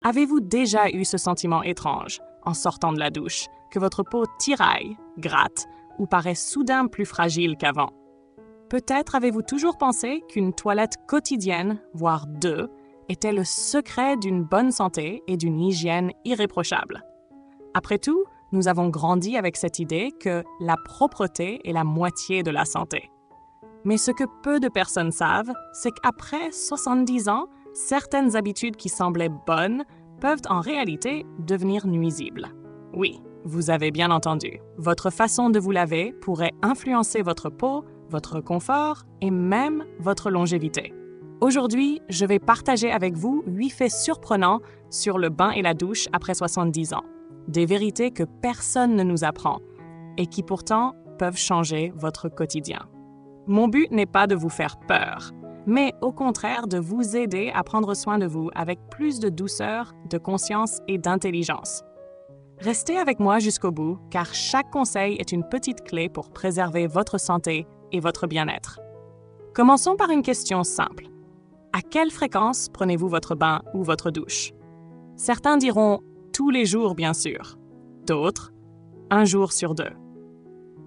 Avez-vous déjà eu ce sentiment étrange, en sortant de la douche, que votre peau tiraille, gratte ou paraît soudain plus fragile qu'avant? Peut-être avez-vous toujours pensé qu'une toilette quotidienne, voire deux, était le secret d'une bonne santé et d'une hygiène irréprochable. Après tout, nous avons grandi avec cette idée que la propreté est la moitié de la santé. Mais ce que peu de personnes savent, c'est qu'après 70 ans, certaines habitudes qui semblaient bonnes peuvent en réalité devenir nuisibles. Oui, vous avez bien entendu. Votre façon de vous laver pourrait influencer votre peau, votre confort et même votre longévité. Aujourd'hui, je vais partager avec vous 8 faits surprenants sur le bain et la douche après 70 ans. Des vérités que personne ne nous apprend et qui pourtant peuvent changer votre quotidien. Mon but n'est pas de vous faire peur, mais au contraire de vous aider à prendre soin de vous avec plus de douceur, de conscience et d'intelligence. Restez avec moi jusqu'au bout, car chaque conseil est une petite clé pour préserver votre santé et votre bien-être. Commençons par une question simple. À quelle fréquence prenez-vous votre bain ou votre douche? Certains diront tous les jours, bien sûr. D'autres, un jour sur deux.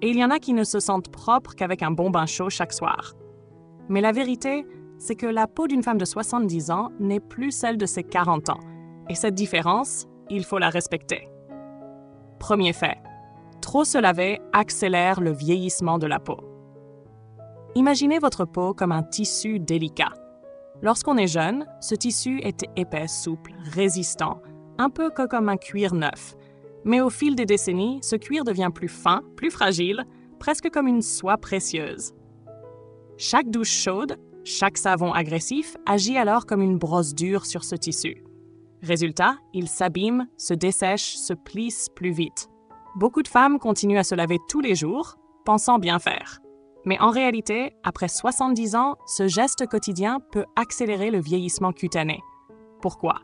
Et il y en a qui ne se sentent propres qu'avec un bon bain chaud chaque soir. Mais la vérité, c'est que la peau d'une femme de 70 ans n'est plus celle de ses 40 ans. Et cette différence, il faut la respecter. Premier fait, trop se laver accélère le vieillissement de la peau. Imaginez votre peau comme un tissu délicat. Lorsqu'on est jeune, ce tissu est épais, souple, résistant, un peu comme un cuir neuf. Mais au fil des décennies, ce cuir devient plus fin, plus fragile, presque comme une soie précieuse. Chaque douche chaude, chaque savon agressif agit alors comme une brosse dure sur ce tissu. Résultat, il s'abîme, se dessèche, se plisse plus vite. Beaucoup de femmes continuent à se laver tous les jours, pensant bien faire. Mais en réalité, après 70 ans, ce geste quotidien peut accélérer le vieillissement cutané. Pourquoi?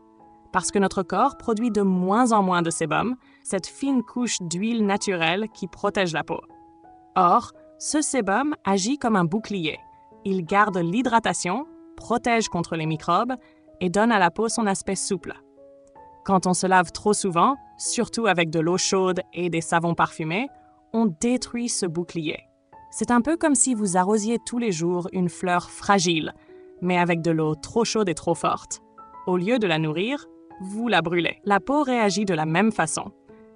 Parce que notre corps produit de moins en moins de sébum, cette fine couche d'huile naturelle qui protège la peau. Or, ce sébum agit comme un bouclier. Il garde l'hydratation, protège contre les microbes et donne à la peau son aspect souple. Quand on se lave trop souvent, surtout avec de l'eau chaude et des savons parfumés, on détruit ce bouclier. C'est un peu comme si vous arrosiez tous les jours une fleur fragile, mais avec de l'eau trop chaude et trop forte. Au lieu de la nourrir, vous la brûlez. La peau réagit de la même façon.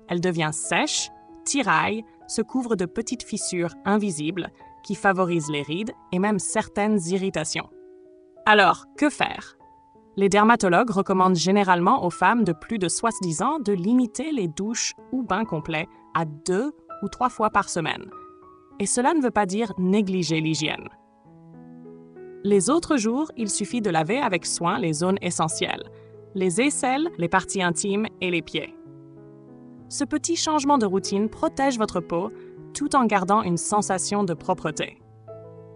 Elle devient sèche, tiraille, se couvre de petites fissures invisibles qui favorisent les rides et même certaines irritations. Alors, que faire? Les dermatologues recommandent généralement aux femmes de plus de 70 ans de limiter les douches ou bains complets à 2 ou 3 fois par semaine. Et cela ne veut pas dire négliger l'hygiène. Les autres jours, il suffit de laver avec soin les zones essentielles, les aisselles, les parties intimes et les pieds. Ce petit changement de routine protège votre peau tout en gardant une sensation de propreté.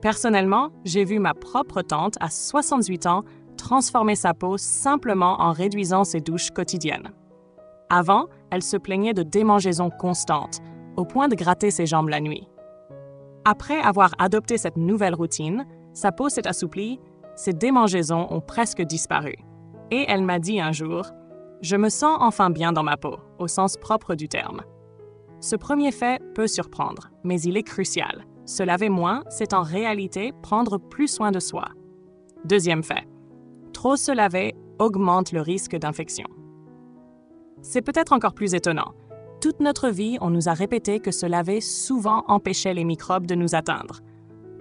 Personnellement, j'ai vu ma propre tante à 68 ans transformer sa peau simplement en réduisant ses douches quotidiennes. Avant, elle se plaignait de démangeaisons constantes, au point de gratter ses jambes la nuit. Après avoir adopté cette nouvelle routine, sa peau s'est assouplie, ses démangeaisons ont presque disparu. Et elle m'a dit un jour « Je me sens enfin bien dans ma peau, au sens propre du terme ». Ce premier fait peut surprendre, mais il est crucial. Se laver moins, c'est en réalité prendre plus soin de soi. Deuxième fait, trop se laver augmente le risque d'infection. C'est peut-être encore plus étonnant. Toute notre vie, on nous a répété que se laver souvent empêchait les microbes de nous atteindre.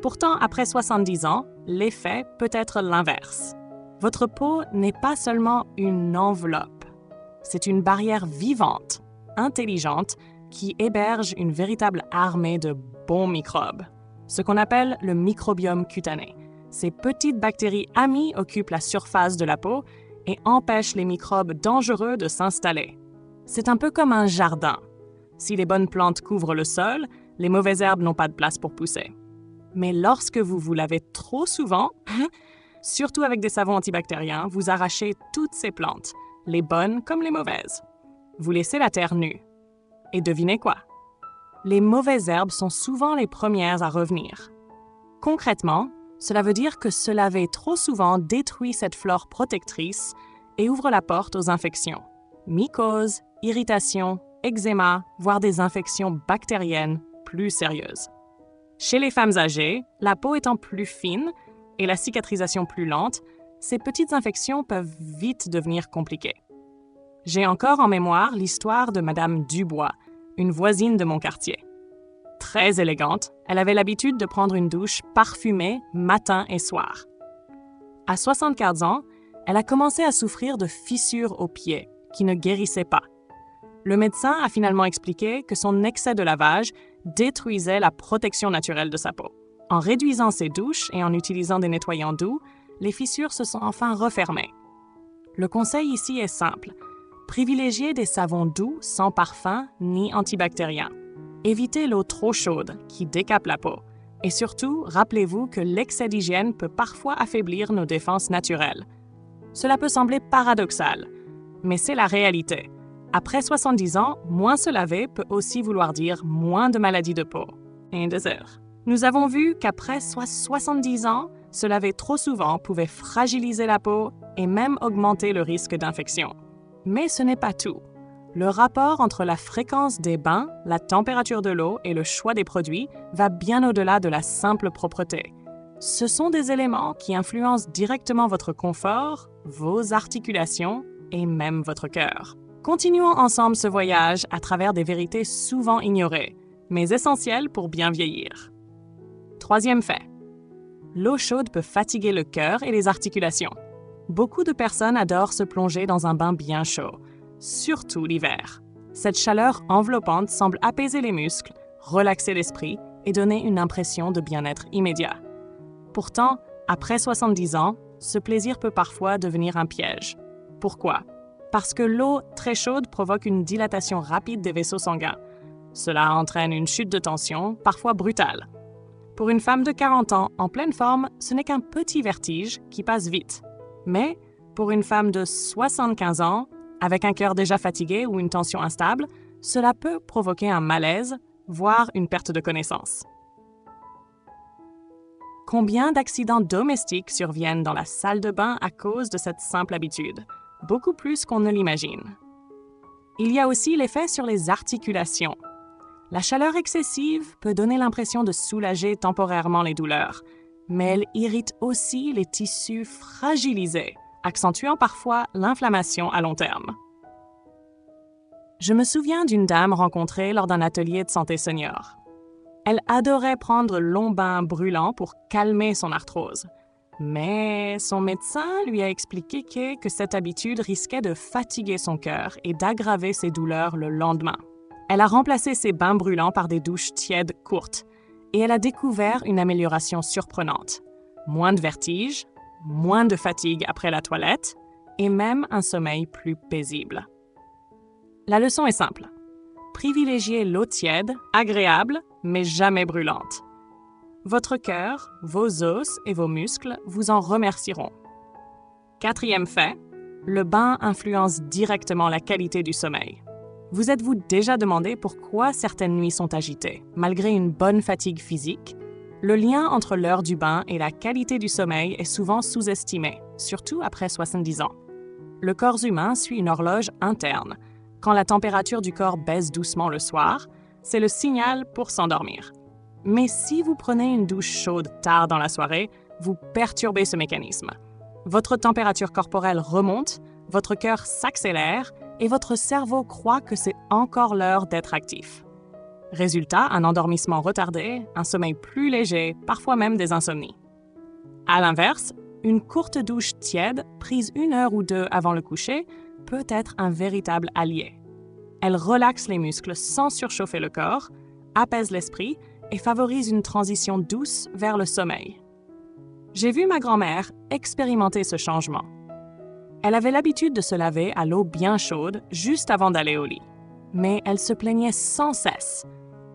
Pourtant, après 70 ans, l'effet peut être l'inverse. Votre peau n'est pas seulement une enveloppe. C'est une barrière vivante, intelligente, qui héberge une véritable armée de bons microbes, ce qu'on appelle le microbiome cutané. Ces petites bactéries amies occupent la surface de la peau et empêchent les microbes dangereux de s'installer. C'est un peu comme un jardin. Si les bonnes plantes couvrent le sol, les mauvaises herbes n'ont pas de place pour pousser. Mais lorsque vous vous lavez trop souvent, surtout avec des savons antibactériens, vous arrachez toutes ces plantes, les bonnes comme les mauvaises. Vous laissez la terre nue. Et devinez quoi? Les mauvaises herbes sont souvent les premières à revenir. Concrètement, cela veut dire que se laver trop souvent détruit cette flore protectrice et ouvre la porte aux infections. Mycoses, irritations, eczéma, voire des infections bactériennes plus sérieuses. Chez les femmes âgées, la peau étant plus fine et la cicatrisation plus lente, ces petites infections peuvent vite devenir compliquées. J'ai encore en mémoire l'histoire de Madame Dubois, une voisine de mon quartier. Très élégante, elle avait l'habitude de prendre une douche parfumée matin et soir. À 74 ans, elle a commencé à souffrir de fissures aux pieds qui ne guérissaient pas. Le médecin a finalement expliqué que son excès de lavage détruisait la protection naturelle de sa peau. En réduisant ses douches et en utilisant des nettoyants doux, les fissures se sont enfin refermées. Le conseil ici est simple. Privilégiez des savons doux sans parfum ni antibactériens. Évitez l'eau trop chaude qui décape la peau. Et surtout, rappelez-vous que l'excès d'hygiène peut parfois affaiblir nos défenses naturelles. Cela peut sembler paradoxal, mais c'est la réalité. Après 70 ans, moins se laver peut aussi vouloir dire moins de maladies de peau. Et désert. Nous avons vu qu'après 70 ans, se laver trop souvent pouvait fragiliser la peau et même augmenter le risque d'infection. Mais ce n'est pas tout. Le rapport entre la fréquence des bains, la température de l'eau et le choix des produits va bien au-delà de la simple propreté. Ce sont des éléments qui influencent directement votre confort, vos articulations et même votre cœur. Continuons ensemble ce voyage à travers des vérités souvent ignorées, mais essentielles pour bien vieillir. Troisième fait. L'eau chaude peut fatiguer le cœur et les articulations. Beaucoup de personnes adorent se plonger dans un bain bien chaud, surtout l'hiver. Cette chaleur enveloppante semble apaiser les muscles, relaxer l'esprit et donner une impression de bien-être immédiat. Pourtant, après 70 ans, ce plaisir peut parfois devenir un piège. Pourquoi? Parce que l'eau très chaude provoque une dilatation rapide des vaisseaux sanguins. Cela entraîne une chute de tension, parfois brutale. Pour une femme de 40 ans en pleine forme, ce n'est qu'un petit vertige qui passe vite. Mais pour une femme de 75 ans, avec un cœur déjà fatigué ou une tension instable, cela peut provoquer un malaise, voire une perte de connaissance. Combien d'accidents domestiques surviennent dans la salle de bain à cause de cette simple habitude? Beaucoup plus qu'on ne l'imagine. Il y a aussi l'effet sur les articulations. La chaleur excessive peut donner l'impression de soulager temporairement les douleurs, mais elle irrite aussi les tissus fragilisés, accentuant parfois l'inflammation à long terme. Je me souviens d'une dame rencontrée lors d'un atelier de santé senior. Elle adorait prendre longs bains brûlants pour calmer son arthrose. Mais son médecin lui a expliqué que cette habitude risquait de fatiguer son cœur et d'aggraver ses douleurs le lendemain. Elle a remplacé ses bains brûlants par des douches tièdes courtes et elle a découvert une amélioration surprenante. Moins de vertige, moins de fatigue après la toilette et même un sommeil plus paisible. La leçon est simple. Privilégiez l'eau tiède, agréable, mais jamais brûlante. Votre cœur, vos os et vos muscles vous en remercieront. Quatrième fait, le bain influence directement la qualité du sommeil. Vous êtes-vous déjà demandé pourquoi certaines nuits sont agitées, malgré une bonne fatigue physique? Le lien entre l'heure du bain et la qualité du sommeil est souvent sous-estimé, surtout après 70 ans. Le corps humain suit une horloge interne. Quand la température du corps baisse doucement le soir, c'est le signal pour s'endormir. Mais si vous prenez une douche chaude tard dans la soirée, vous perturbez ce mécanisme. Votre température corporelle remonte, votre cœur s'accélère et votre cerveau croit que c'est encore l'heure d'être actif. Résultat, un endormissement retardé, un sommeil plus léger, parfois même des insomnies. À l'inverse, une courte douche tiède, prise 1 heure ou 2 avant le coucher, peut être un véritable allié. Elle relaxe les muscles sans surchauffer le corps, apaise l'esprit et favorise une transition douce vers le sommeil. J'ai vu ma grand-mère expérimenter ce changement. Elle avait l'habitude de se laver à l'eau bien chaude juste avant d'aller au lit. Mais elle se plaignait sans cesse.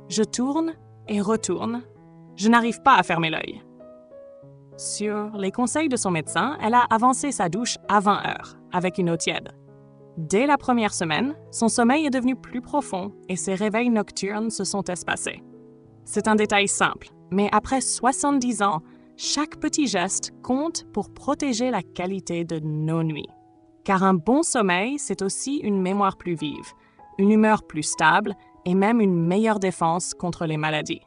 Je tourne et retourne. Je n'arrive pas à fermer l'œil. Sur les conseils de son médecin, elle a avancé sa douche à 20 heures, avec une eau tiède. Dès la première semaine, son sommeil est devenu plus profond et ses réveils nocturnes se sont espacés. C'est un détail simple, mais après 70 ans, chaque petit geste compte pour protéger la qualité de nos nuits. Car un bon sommeil, c'est aussi une mémoire plus vive, une humeur plus stable et même une meilleure défense contre les maladies.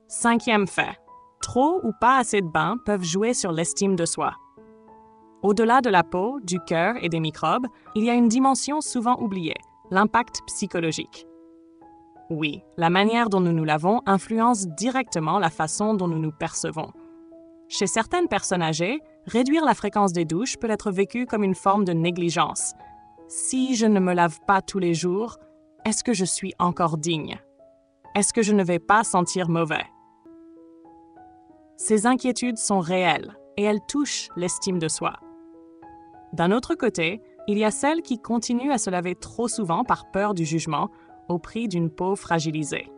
5e fait. Trop ou pas assez de bains peuvent jouer sur l'estime de soi. Au-delà de la peau, du cœur et des microbes, il y a une dimension souvent oubliée, l'impact psychologique. Oui, la manière dont nous nous lavons influence directement la façon dont nous nous percevons. Chez certaines personnes âgées, réduire la fréquence des douches peut être vécu comme une forme de négligence. Si je ne me lave pas tous les jours, est-ce que je suis encore digne? Est-ce que je ne vais pas sentir mauvais? Ces inquiétudes sont réelles et elles touchent l'estime de soi. D'un autre côté, il y a celles qui continuent à se laver trop souvent par peur du jugement au prix d'une peau fragilisée.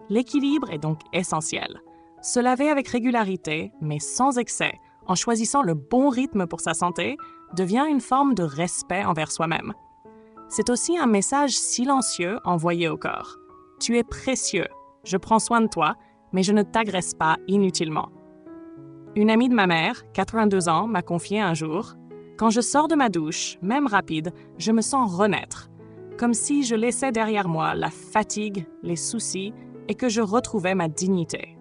L'équilibre est donc essentiel. Se laver avec régularité, mais sans excès, en choisissant le bon rythme pour sa santé, devient une forme de respect envers soi-même. C'est aussi un message silencieux envoyé au corps. Tu es précieux, je prends soin de toi, mais je ne t'agresse pas inutilement. Une amie de ma mère, 82 ans, m'a confié un jour: quand je sors de ma douche, même rapide, je me sens renaître, comme si je laissais derrière moi la fatigue, les soucis et que je retrouvais ma dignité.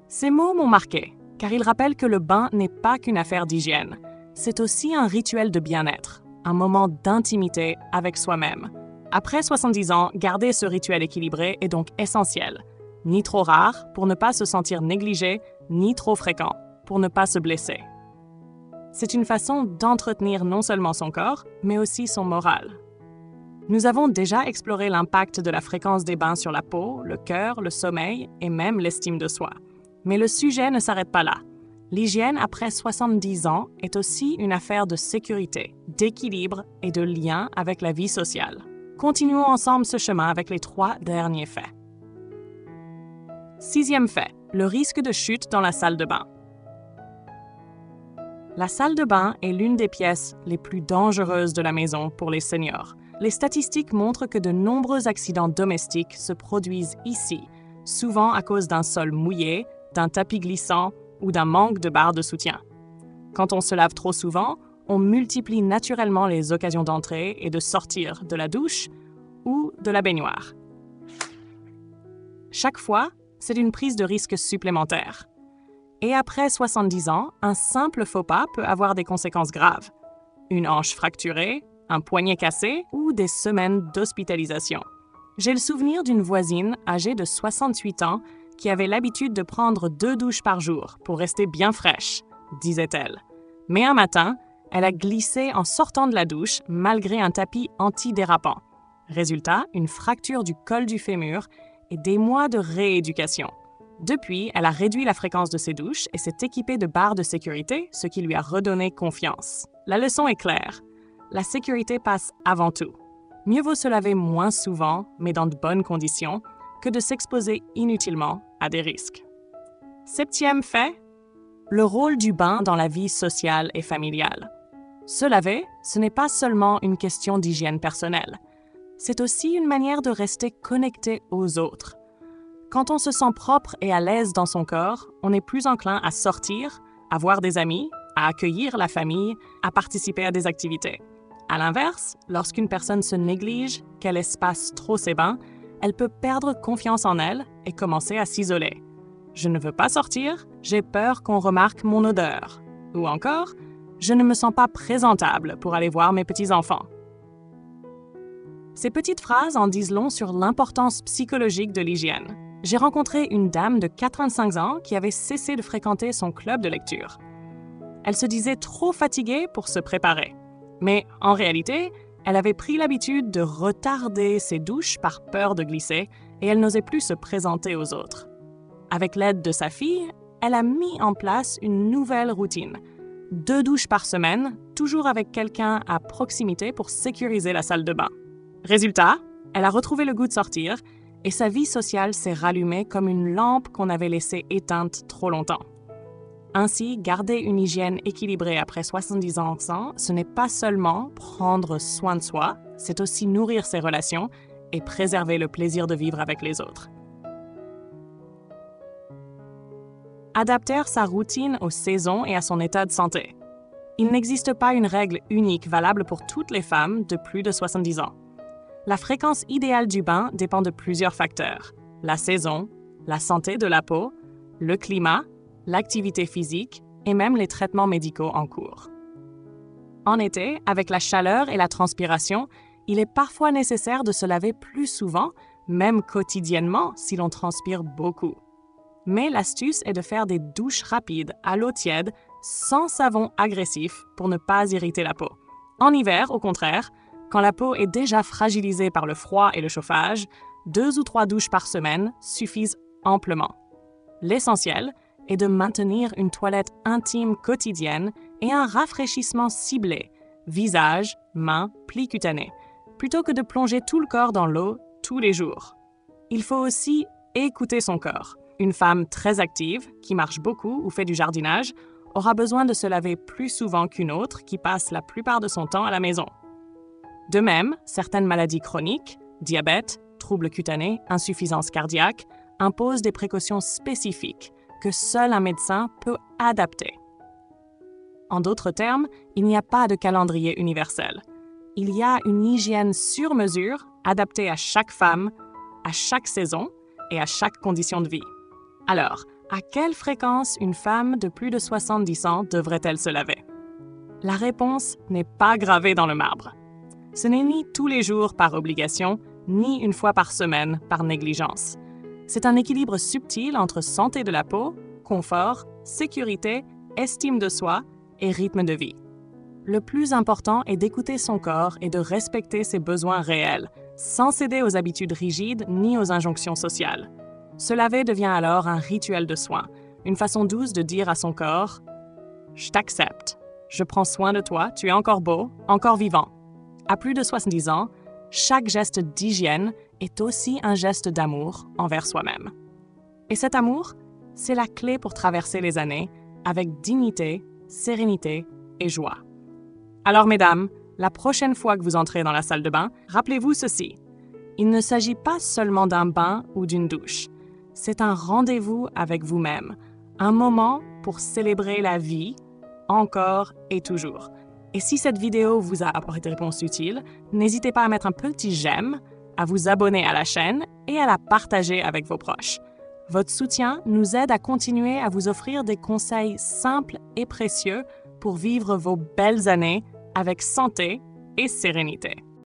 Ces mots m'ont marqué, car ils rappellent que le bain n'est pas qu'une affaire d'hygiène, c'est aussi un rituel de bien-être, un moment d'intimité avec soi-même. Après 70 ans, garder ce rituel équilibré est donc essentiel. Ni trop rare pour ne pas se sentir négligé, ni trop fréquent pour ne pas se blesser. C'est une façon d'entretenir non seulement son corps, mais aussi son moral. Nous avons déjà exploré l'impact de la fréquence des bains sur la peau, le cœur, le sommeil et même l'estime de soi. Mais le sujet ne s'arrête pas là. L'hygiène après 70 ans est aussi une affaire de sécurité, d'équilibre et de lien avec la vie sociale. Continuons ensemble ce chemin avec les 3 derniers faits. 6e fait, le risque de chute dans la salle de bain. La salle de bain est l'une des pièces les plus dangereuses de la maison pour les seniors. Les statistiques montrent que de nombreux accidents domestiques se produisent ici, souvent à cause d'un sol mouillé, d'un tapis glissant ou d'un manque de barre de soutien. Quand on se lave trop souvent, on multiplie naturellement les occasions d'entrer et de sortir de la douche ou de la baignoire. Chaque fois, c'est une prise de risque supplémentaire. Et après 70 ans, un simple faux pas peut avoir des conséquences graves. Une hanche fracturée, un poignet cassé ou des semaines d'hospitalisation. J'ai le souvenir d'une voisine âgée de 68 ans qui avait l'habitude de prendre 2 douches par jour pour rester bien fraîche, disait-elle. Mais un matin, elle a glissé en sortant de la douche malgré un tapis antidérapant. Résultat, une fracture du col du fémur et des mois de rééducation. Depuis, elle a réduit la fréquence de ses douches et s'est équipée de barres de sécurité, ce qui lui a redonné confiance. La leçon est claire. La sécurité passe avant tout. Mieux vaut se laver moins souvent, mais dans de bonnes conditions, que de s'exposer inutilement à des risques. 7e fait, le rôle du bain dans la vie sociale et familiale. Se laver, ce n'est pas seulement une question d'hygiène personnelle. C'est aussi une manière de rester connecté aux autres. Quand on se sent propre et à l'aise dans son corps, on est plus enclin à sortir, à voir des amis, à accueillir la famille, à participer à des activités. À l'inverse, lorsqu'une personne se néglige, qu'elle espace trop ses bains, elle peut perdre confiance en elle et commencer à s'isoler. Je ne veux pas sortir, j'ai peur qu'on remarque mon odeur. Ou encore, je ne me sens pas présentable pour aller voir mes petits-enfants. Ces petites phrases en disent long sur l'importance psychologique de l'hygiène. J'ai rencontré une dame de 85 ans qui avait cessé de fréquenter son club de lecture. Elle se disait trop fatiguée pour se préparer. Mais en réalité, elle avait pris l'habitude de retarder ses douches par peur de glisser et elle n'osait plus se présenter aux autres. Avec l'aide de sa fille, elle a mis en place une nouvelle routine. 2 douches par semaine, toujours avec quelqu'un à proximité pour sécuriser la salle de bain. Résultat, elle a retrouvé le goût de sortir et sa vie sociale s'est rallumée comme une lampe qu'on avait laissée éteinte trop longtemps. Ainsi, garder une hygiène équilibrée après 70 ans, ce n'est pas seulement prendre soin de soi, c'est aussi nourrir ses relations et préserver le plaisir de vivre avec les autres. Adapter sa routine aux saisons et à son état de santé. Il n'existe pas une règle unique valable pour toutes les femmes de plus de 70 ans. La fréquence idéale du bain dépend de plusieurs facteurs: la saison, la santé de la peau, le climat, l'activité physique et même les traitements médicaux en cours. En été, avec la chaleur et la transpiration, il est parfois nécessaire de se laver plus souvent, même quotidiennement si l'on transpire beaucoup. Mais l'astuce est de faire des douches rapides à l'eau tiède sans savon agressif pour ne pas irriter la peau. En hiver, au contraire, quand la peau est déjà fragilisée par le froid et le chauffage, 2 ou 3 douches par semaine suffisent amplement. L'essentiel est de maintenir une toilette intime quotidienne et un rafraîchissement ciblé, visage, mains, plis cutanés, plutôt que de plonger tout le corps dans l'eau tous les jours. Il faut aussi écouter son corps. Une femme très active, qui marche beaucoup ou fait du jardinage, aura besoin de se laver plus souvent qu'une autre qui passe la plupart de son temps à la maison. De même, certaines maladies chroniques, diabète, troubles cutanés, insuffisance cardiaque, imposent des précautions spécifiques que seul un médecin peut adapter. En d'autres termes, il n'y a pas de calendrier universel. Il y a une hygiène sur mesure adaptée à chaque femme, à chaque saison et à chaque condition de vie. Alors, à quelle fréquence une femme de plus de 70 ans devrait-elle se laver? La réponse n'est pas gravée dans le marbre. Ce n'est ni tous les jours par obligation, ni une fois par semaine par négligence. C'est un équilibre subtil entre santé de la peau, confort, sécurité, estime de soi et rythme de vie. Le plus important est d'écouter son corps et de respecter ses besoins réels, sans céder aux habitudes rigides ni aux injonctions sociales. Se laver devient alors un rituel de soin, une façon douce de dire à son corps « Je t'accepte, je prends soin de toi, tu es encore beau, encore vivant ». À plus de 70 ans, chaque geste d'hygiène est aussi un geste d'amour envers soi-même. Et cet amour, c'est la clé pour traverser les années avec dignité, sérénité et joie. Alors mesdames, la prochaine fois que vous entrez dans la salle de bain, rappelez-vous ceci. Il ne s'agit pas seulement d'un bain ou d'une douche. C'est un rendez-vous avec vous-même, un moment pour célébrer la vie, encore et toujours. Et si cette vidéo vous a apporté des réponses utiles, n'hésitez pas à mettre un petit j'aime, à vous abonner à la chaîne et à la partager avec vos proches. Votre soutien nous aide à continuer à vous offrir des conseils simples et précieux pour vivre vos belles années avec santé et sérénité.